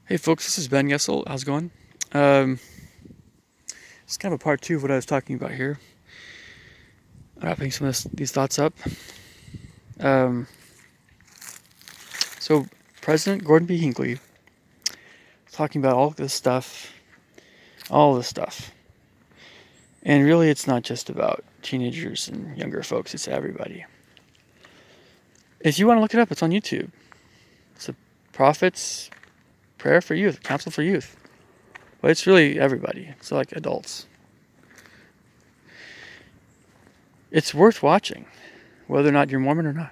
Hey folks, this is Ben Yessel. How's it going? Um, it's kind of a part two of what I was talking about here. Wrapping some of these thoughts up. Um, so, President Gordon B. Hinckley talking about all this stuff. And really, it's not just about teenagers and younger folks, it's everybody. If you want to look it up, it's on YouTube. It's a Prophet's Prayer for Youth, Counsel for Youth. But it's really everybody. It's like adults. It's worth watching, whether or not you're Mormon or not.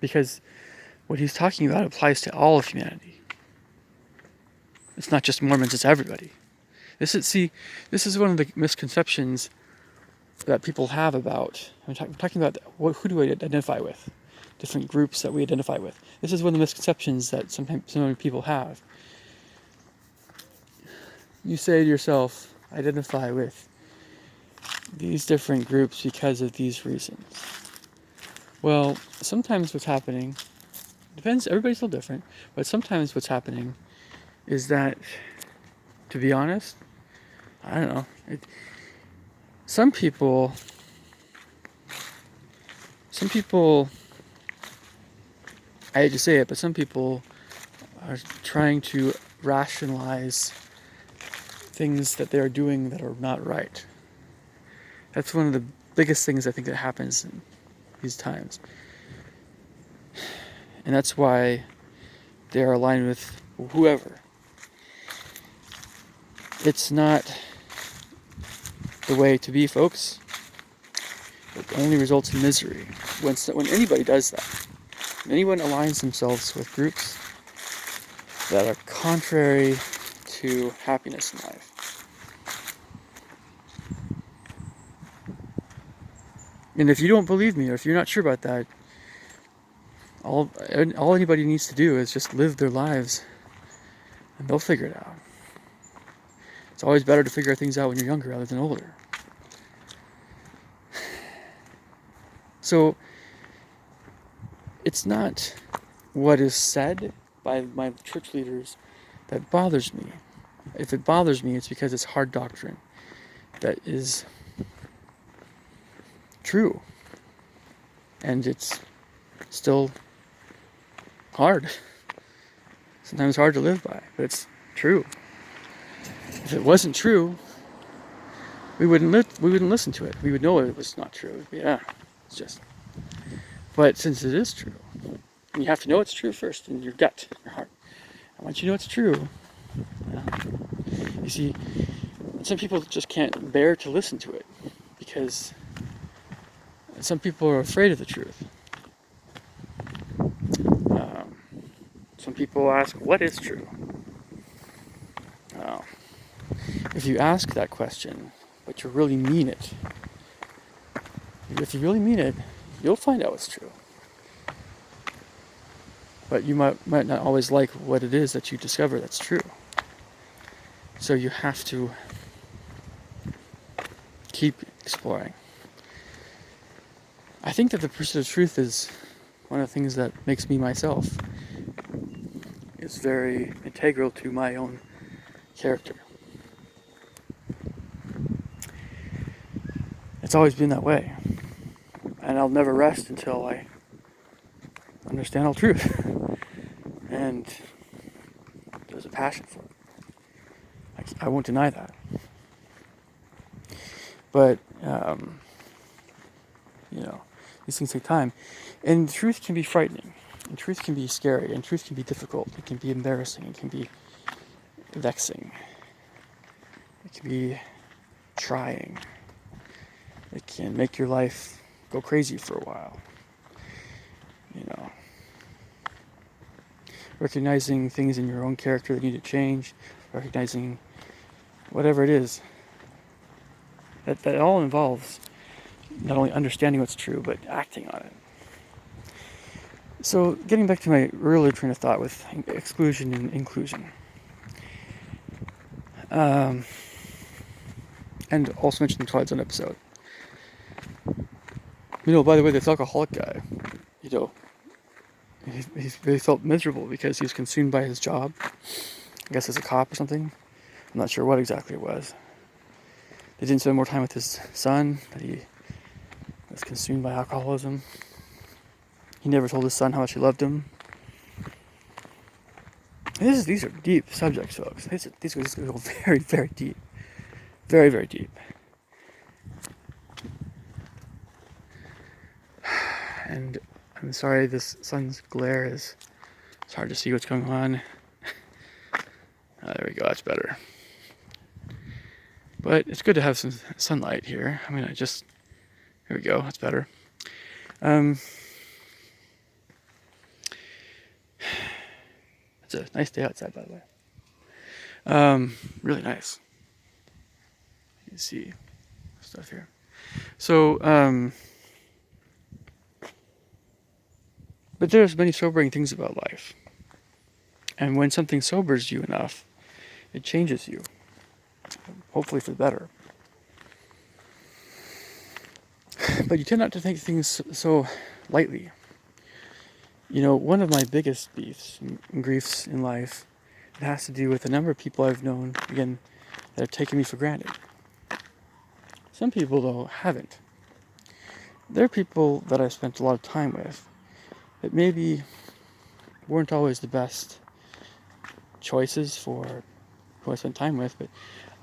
Because what he's talking about applies to all of humanity. It's not just Mormons, it's everybody. This is one of the misconceptions that people have about, I'm talking about who do I identify with? Different groups that we identify with. This is one of the misconceptions that sometimes some people have. You say to yourself, identify with these different groups because of these reasons. Well, sometimes what's happening, depends, everybody's still different, but sometimes what's happening is that, to be honest, I don't know, some people, I hate to say it, but some people are trying to rationalize things that they're doing that are not right. That's one of the biggest things I think that happens in these times. And that's why they're aligned with whoever. It's not the way to be, folks. It only results in misery. When anybody does that, when anyone aligns themselves with groups that are contrary to happiness in life. And if you don't believe me, or if you're not sure about that, all anybody needs to do is just live their lives, and they'll figure it out. It's always better to figure things out when you're younger rather than older. So, it's not what is said by my church leaders that bothers me. If it bothers me, it's because it's hard doctrine that is true. And it's still hard. Sometimes hard to live by, but it's true. If it wasn't true, we wouldn't listen to it. We would know it was not true. Yeah, it's just. But since it is true, you have to know it's true first in your gut, your heart. And once you know it's true, you see, some people just can't bear to listen to it because some people are afraid of the truth. Some people ask, what is true? If you ask that question, but you really mean it, if you really mean it, you'll find out what's true. But you might not always like what it is that you discover that's true. So you have to keep exploring. I think that the pursuit of truth is one of the things that makes me myself. It's very integral to my own character. It's always been that way. And I'll never rest until I understand all truth. And there's a passion for it. I won't deny that. But, these things take time. And truth can be frightening. And truth can be scary. And truth can be difficult. It can be embarrassing. It can be vexing. It can be trying. It can make your life go crazy for a while. Recognizing things in your own character that need to change, recognizing whatever it is. That all involves not only understanding what's true, but acting on it. So, getting back to my earlier train of thought with exclusion and inclusion. And also mentioned the Twilight Zone episode. By the way, this alcoholic guy, he really felt miserable because he was consumed by his job. I guess as a cop or something. I'm not sure what exactly it was. They didn't spend more time with his son, that he was consumed by alcoholism. He never told his son how much he loved him. These are deep subjects, folks. These go very, very deep. Very, very deep. And I'm sorry this sun's glare it's hard to see what's going on. There we go, that's better. But it's good to have some sunlight here. I mean, here we go, that's better. It's a nice day outside, by the way. Really nice. You can see stuff here. So, but there's many sobering things about life. And when something sobers you enough, it changes you. Hopefully for the better. But you tend not to take things so lightly. You know, one of my biggest beefs and griefs in life, it has to do with the number of people I've known, again, that have taken me for granted. Some people, though, haven't. There are people that I've spent a lot of time with that maybe weren't always the best choices for who I spent time with, but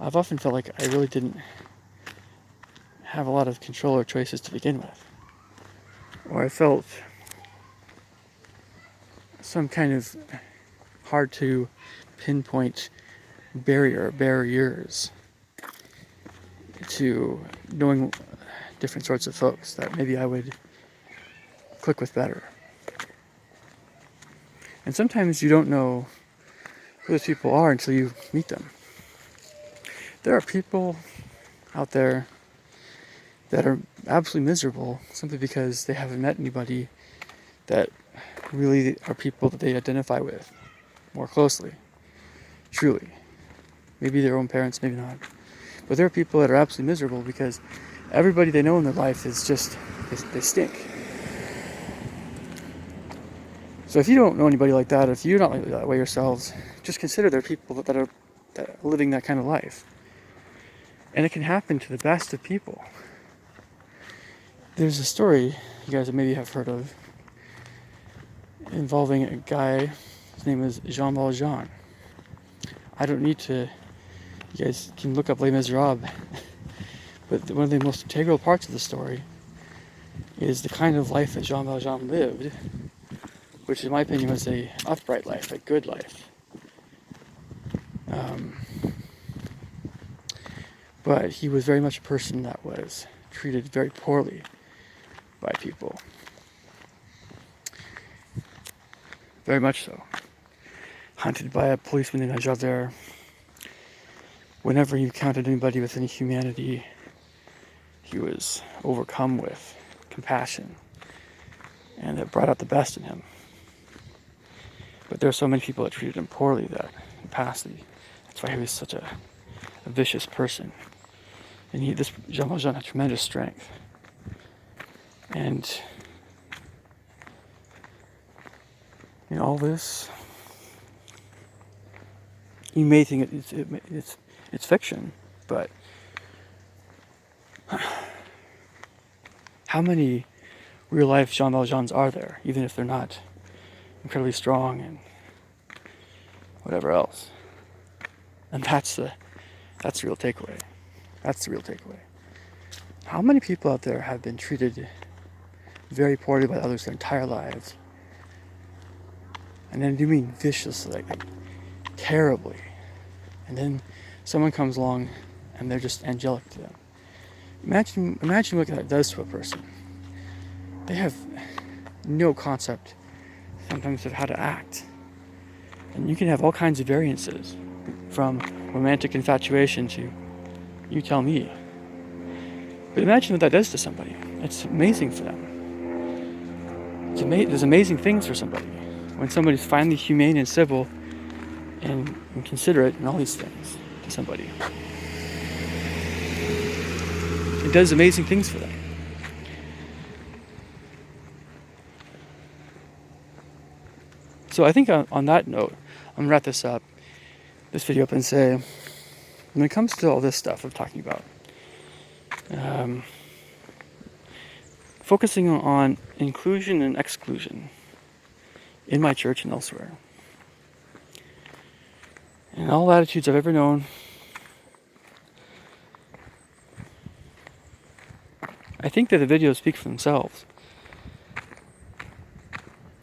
I've often felt like I really didn't have a lot of control or choices to begin with. Or I felt some kind of hard to pinpoint barriers to knowing different sorts of folks that maybe I would click with better. And sometimes you don't know who those people are until you meet them. There are people out there that are absolutely miserable simply because they haven't met anybody that really are people that they identify with more closely. Truly. Maybe their own parents, maybe not. But there are people that are absolutely miserable because everybody they know in their life is just, they stink. So if you don't know anybody like that, if you're not like that way yourselves, just consider there are people that are living that kind of life. And it can happen to the best of people. There's a story you guys maybe have heard of involving a guy, his name is Jean Valjean. I don't need to, you guys can look up Les Miserables, but one of the most integral parts of the story is the kind of life that Jean Valjean lived, which in my opinion was a upright life, a good life. But he was very much a person that was treated very poorly by people. Very much so. Hunted by a policeman named Javert. Whenever he encountered anybody with any humanity, he was overcome with compassion, and it brought out the best in him. But there are so many people that treated him poorly that in past, that's why he was such a vicious person. And this Jean Valjean had tremendous strength. And in all this, you may think it's fiction, but how many real life Jean Valjeans are there, even if they're not incredibly strong and whatever else? And that's the real takeaway. That's the real takeaway. How many people out there have been treated very poorly by others their entire lives? And then I do mean viciously, like terribly. And then someone comes along and they're just angelic to them. Imagine what that does to a person. They have no concept sometimes of how to act. And you can have all kinds of variances, from romantic infatuation to you tell me. But imagine what that does to somebody. It's amazing for them. There's amazing things for somebody. When somebody's finally humane and civil and considerate and all these things to somebody. It does amazing things for them. So I think on that note, I'm going to wrap this up. this video up and say, when it comes to all this stuff I'm talking about, focusing on inclusion and exclusion in my church and elsewhere, in all attitudes I've ever known, I think that the videos speak for themselves.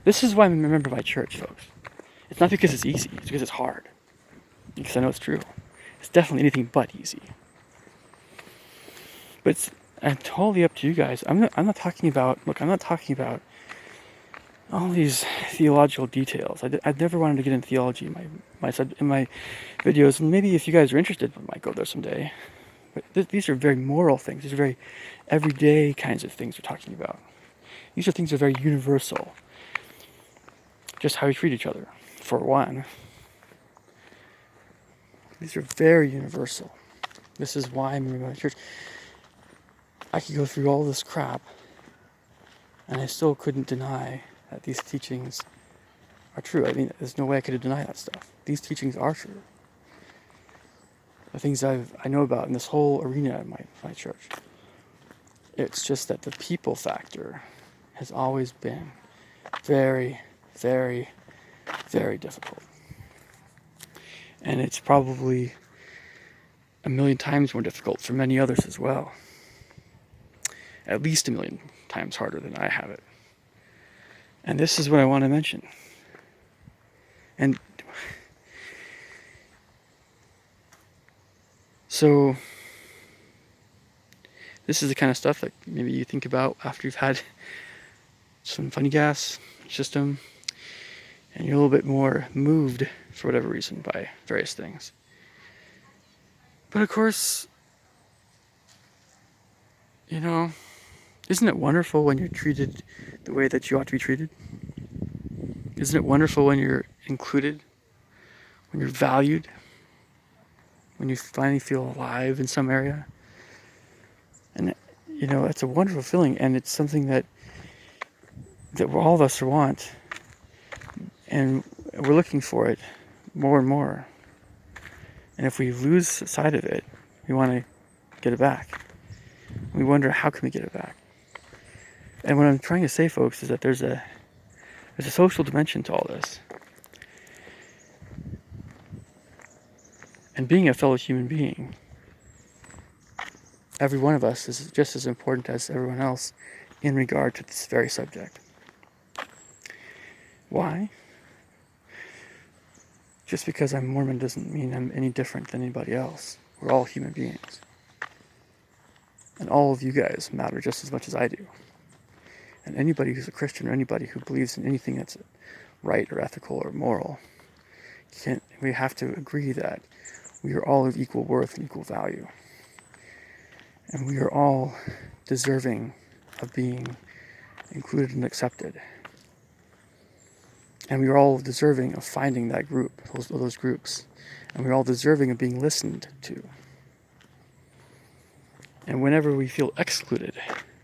This is why I'm a member of my church, folks. It's not because it's easy, it's because it's hard. Because I know it's true. It's definitely anything but easy. But it's totally up to you guys. I'm not talking about all these theological details. I've never wanted to get into theology in my videos, and maybe if you guys are interested, I might go there someday. But these are very moral things. These are very everyday kinds of things we're talking about. These are things that are very universal. Just how we treat each other, for one. These are very universal. This is why I'm in my church. I could go through all this crap, and I still couldn't deny that these teachings are true. I mean, there's no way I could deny that stuff. These teachings are true. The things I know about in this whole arena of my church. It's just that the people factor has always been very, very, very difficult. And it's probably a million times more difficult for many others as well. At least a million times harder than I have it. And this is what I want to mention. And so, this is the kind of stuff that maybe you think about after you've had some funny gas system, and you're a little bit more moved for whatever reason by various things. But of course, isn't it wonderful when you're treated the way that you ought to be treated? Isn't it wonderful when you're included, when you're valued, when you finally feel alive in some area? And it's a wonderful feeling, and it's something that all of us want, and we're looking for it more and more. And if we lose sight of it, we want to get it back. We wonder, how can we get it back? And what I'm trying to say, folks, is that there's a social dimension to all this. And being a fellow human being, every one of us is just as important as everyone else in regard to this very subject. Why? Just because I'm Mormon doesn't mean I'm any different than anybody else. We're all human beings. And all of you guys matter just as much as I do. And anybody who's a Christian, or anybody who believes in anything that's right or ethical or moral, we have to agree that we are all of equal worth and equal value. And we are all deserving of being included and accepted. And we are all deserving of finding that group, those groups. And we're all deserving of being listened to. And whenever we feel excluded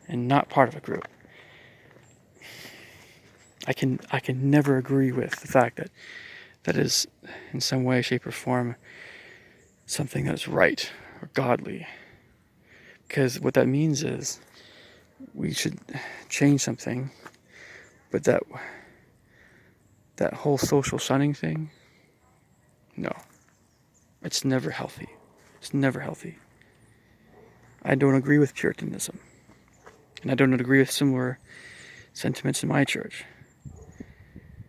and not part of a group, I can never agree with the fact that is in some way, shape, or form something that is right or godly. Because what that means is we should change something, but that whole social shunning thing, no, it's never healthy. It's never healthy. I don't agree with Puritanism, and I don't agree with similar sentiments in my church.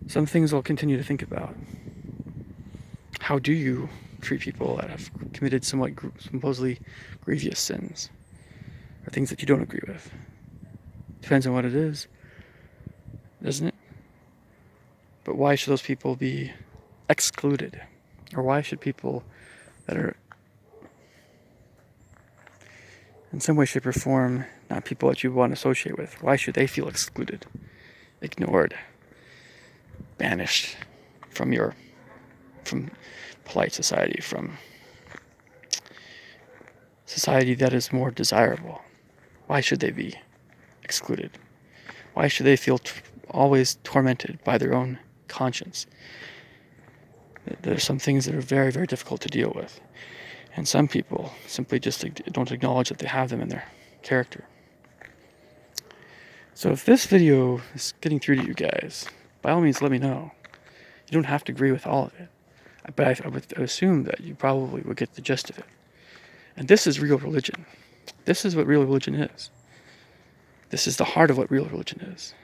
Some things I'll continue to think about. How do you treat people that have committed supposedly grievous sins, or things that you don't agree with? Depends on what it is, doesn't it? But why should those people be excluded? Or why should people that are in some way, shape, or form not people that you want to associate with, why should they feel excluded, ignored, banished from polite society, from society that is more desirable? Why should they be excluded? Why should they feel always tormented by their own conscience? There's some things that are very, very difficult to deal with. And some people simply just don't acknowledge that they have them in their character. So if this video is getting through to you guys, by all means let me know. You don't have to agree with all of it. But I would assume that you probably would get the gist of it. And this is real religion. This is what real religion is. This is the heart of what real religion is.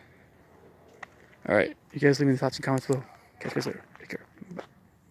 Alright, you guys leave me the thoughts and comments below. Catch you guys later.